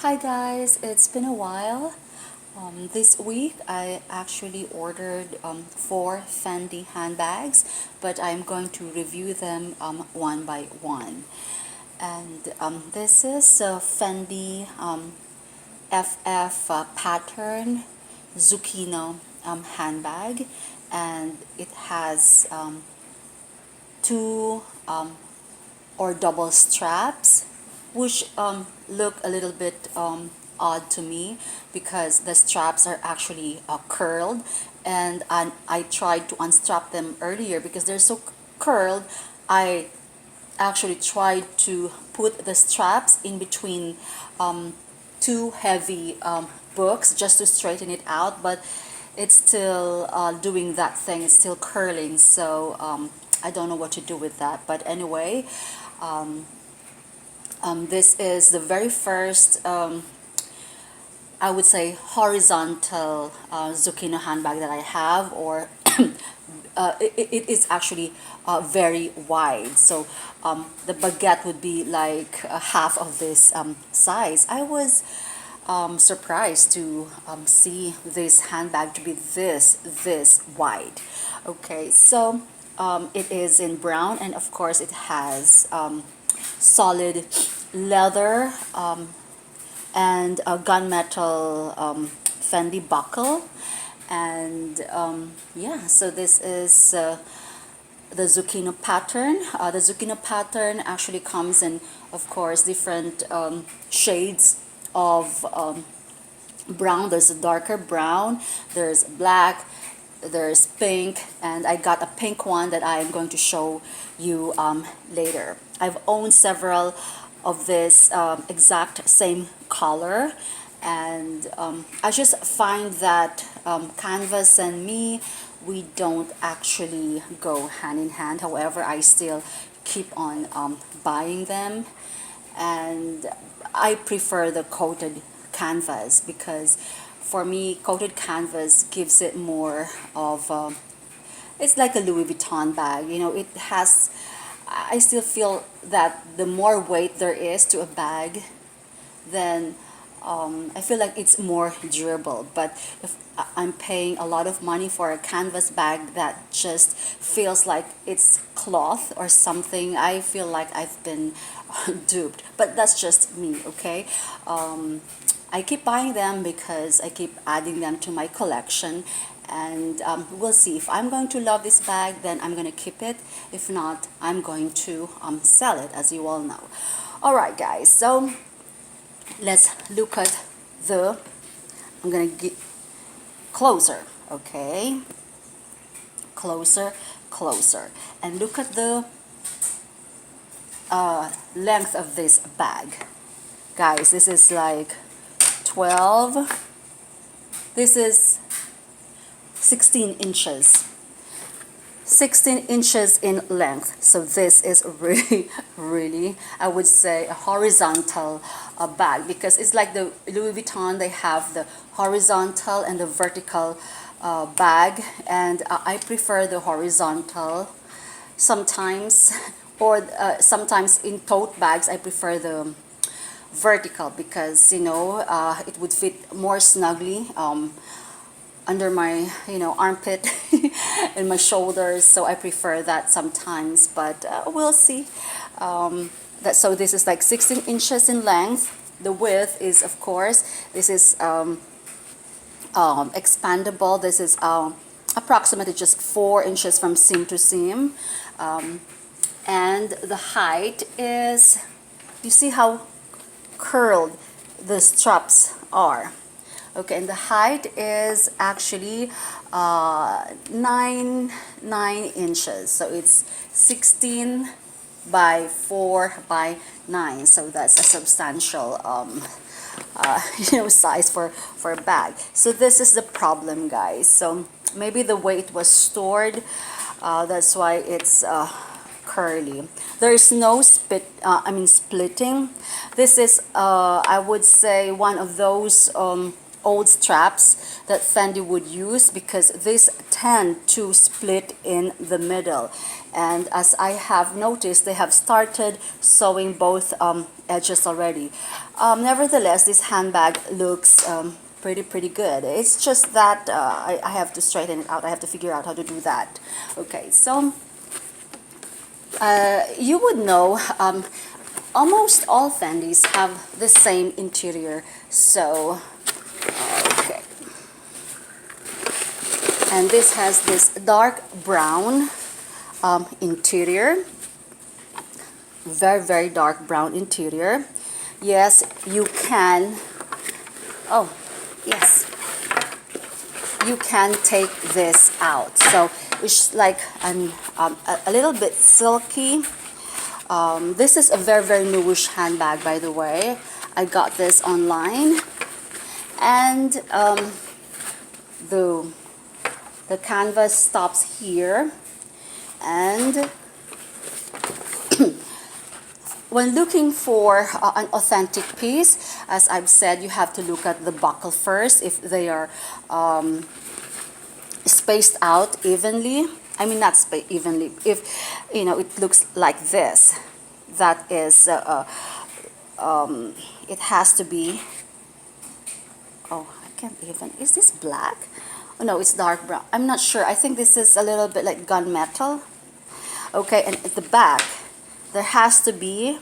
Hi guys, it's been a while. This week I actually ordered 4 Fendi handbags, but I'm going to review them one by one. And this is a Fendi FF pattern Zucchino handbag, and it has two or double straps, which look a little bit odd to me because the straps are actually curled, and I tried to unstrap them earlier because they're so curled. I actually tried to put the straps in between two heavy books just to straighten it out, but it's still doing that thing. It's still curling, so I don't know what to do with that. But anyway, this is the very first, I would say, horizontal Zucchino handbag that I have, or it is actually very wide. So the baguette would be like half of this size. I was surprised to see this handbag to be this wide. Okay, so it is in brown, and of course it has solid leather and a gunmetal Fendi buckle. And yeah, so this is the Zucchino pattern. The Zucchino pattern actually comes in, of course, different shades of brown. There's a darker brown, there's black, there's pink, and I got a pink one that I am going to show you later. I've owned several of this exact same color, and I just find that canvas and me, we don't actually go hand in hand. However, I still keep on buying them, and I prefer the coated canvas because for me coated canvas gives it more of it's like a Louis Vuitton bag. It has, I still feel that the more weight there is to a bag, then I feel like it's more durable. But if I'm paying a lot of money for a canvas bag that just feels like it's cloth or something, I feel like I've been duped. But that's just me, okay? I keep buying them because I keep adding them to my collection, and we'll see. If I'm going to love this bag, then I'm going to keep it. If not, I'm going to sell it, as you all know. All right, guys, so let's look at I'm going to get closer, okay? Closer, and look at the length of this bag. Guys, this is like 12, this is 16 inches. 16 inches in length. So this is really, I would say, a horizontal bag, because it's like the Louis Vuitton. They have the horizontal and the vertical bag, and I prefer the horizontal sometimes, or sometimes in tote bags I prefer the vertical because it would fit more snugly under my armpit and my shoulders, so I prefer that sometimes. But we'll see. So this is like 16 inches in length. The width is, of course, this is expandable. This is approximately just 4 inches from seam to seam, and the height is, you see how curled the straps are. Okay, and the height is actually 9 inches. So it's 16 by 4 by 9. So that's a substantial size for a bag. So this is the problem, guys. So maybe the way it was stored, that's why it's curly. There is no splitting. This is I would say one of those old straps that Fendi would use, because these tend to split in the middle, And as I have noticed, they have started sewing both edges already. Nevertheless, this handbag looks pretty good. It's just that I have to straighten it out. I have to figure out how to do that. Okay, so you would know almost all Fendis have the same interior. So, okay. And this has this dark brown interior. Very dark brown interior. Yes, you can. Oh, yes. You can take this out. So it's like a little bit silky. This is a very newish handbag, by the way. I got this online, and the canvas stops here, and when looking for an authentic piece, as I've said, you have to look at the buckle first, if they are spaced out evenly. I mean, not spaced evenly. If, you know, it looks like this, that is, it has to be, oh, I can't even, is this black? Oh, no, it's dark brown. I'm not sure. I think this is a little bit like gunmetal. Okay, and at the back, there has to be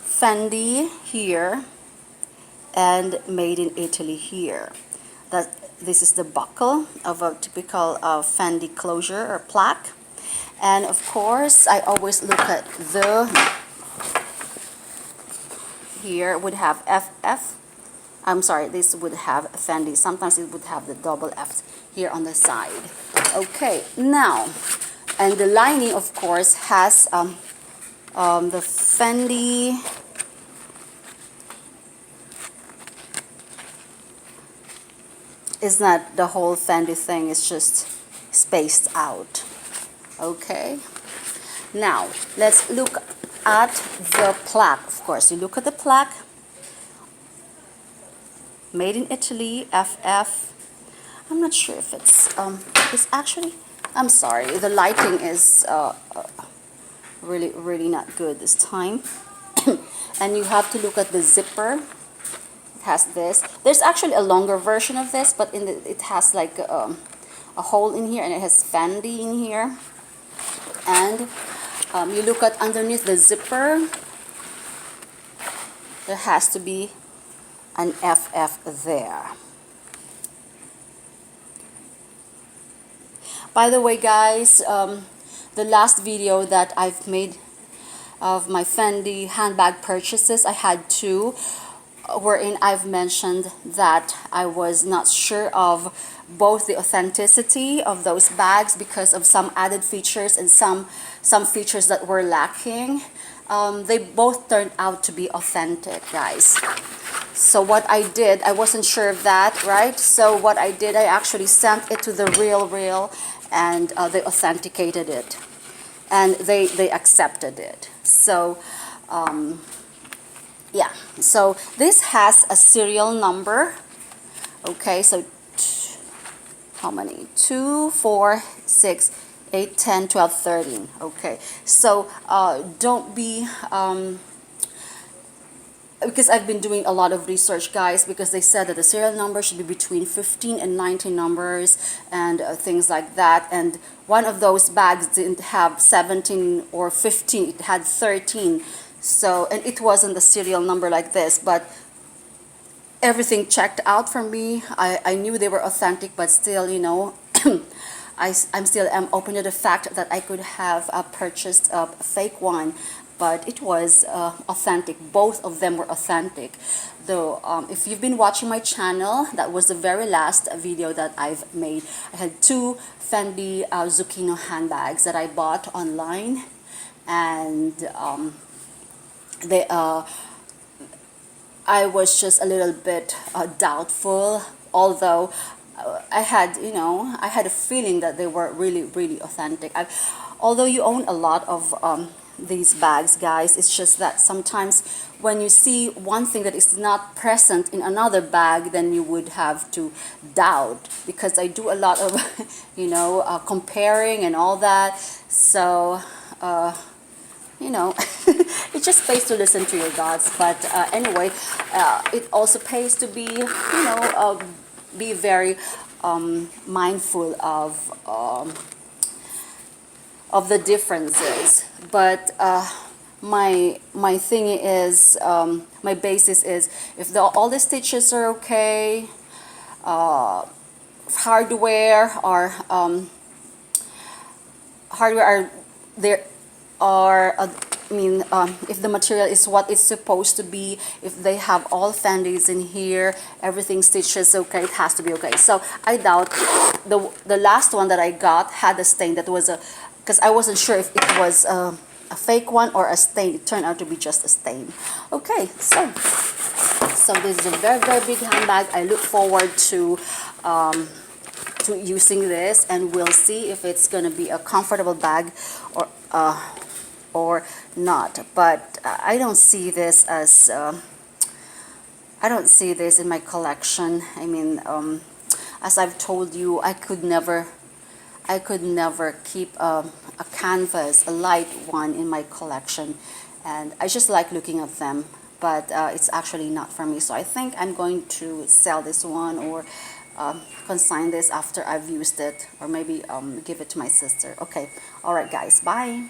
Fendi here and made in Italy here. This is the buckle of a typical Fendi closure or plaque. And of course, I always look at the, here would have FF. I'm sorry, this would have Fendi. Sometimes it would have the double F here on the side. Okay, now, and the lining, of course, has the Fendi is not the whole Fendi thing, it's just spaced out. Okay, now let's look at the plaque. Of course, you look at the plaque, made in Italy, FF. I'm not sure if it's actually, I'm sorry, the lighting is really not good this time. And you have to look at the zipper. It has this. There's actually a longer version of this, but it has like a hole in here, and it has Fendi in here. And you look at underneath the zipper, there has to be an FF there. By the way, guys, the last video that I've made of my Fendi handbag purchases, I had two, wherein I've mentioned that I was not sure of both the authenticity of those bags because of some added features and some features that were lacking. They both turned out to be authentic, guys. So what I did, I wasn't sure of that, right? So what I did, I actually sent it to the Real, and they authenticated it, and they accepted it. So yeah, so this has a serial number. Okay, so how many? 2, 4, 6, 8, 10, 12, 13. Okay, so don't be because I've been doing a lot of research, guys, because they said that the serial number should be between 15 and 19 numbers and things like that. And one of those bags didn't have 17 or 15, it had 13. So, and it wasn't the serial number like this, but everything checked out for me. I knew they were authentic, but still, you know, I'm still open to the fact that I could have purchased a fake one, but it was authentic. Both of them were authentic. Though, if you've been watching my channel, that was the very last video that I've made. I had two Fendi Zucchino handbags that I bought online, and they I was just a little bit doubtful, although I had, you know, I had a feeling that they were really authentic. Although you own a lot of these bags, guys. It's just that sometimes when you see one thing that is not present in another bag, then you would have to doubt, because I do a lot of comparing and all that. So it just pays to listen to your guts. But anyway, it also pays to be very mindful of the differences. But my thing is, my basis is, if all the stitches are okay, hardware are hardware are there are if the material is what it's supposed to be, if they have all Fendis in here, everything stitches okay, it has to be okay. So I doubt the last one that I got had a stain that was because I wasn't sure if it was a fake one or a stain. It turned out to be just a stain. Okay, so this is a very, very big handbag. I look forward to using this, and we'll see if it's gonna be a comfortable bag or not. But I don't see this as I don't see this in my collection. I mean, as I've told you, I could never keep a canvas, a light one, in my collection, and I just like looking at them. But it's actually not for me. So I think I'm going to sell this one, or consign this after I've used it, or maybe give it to my sister. Okay, all right, guys, bye.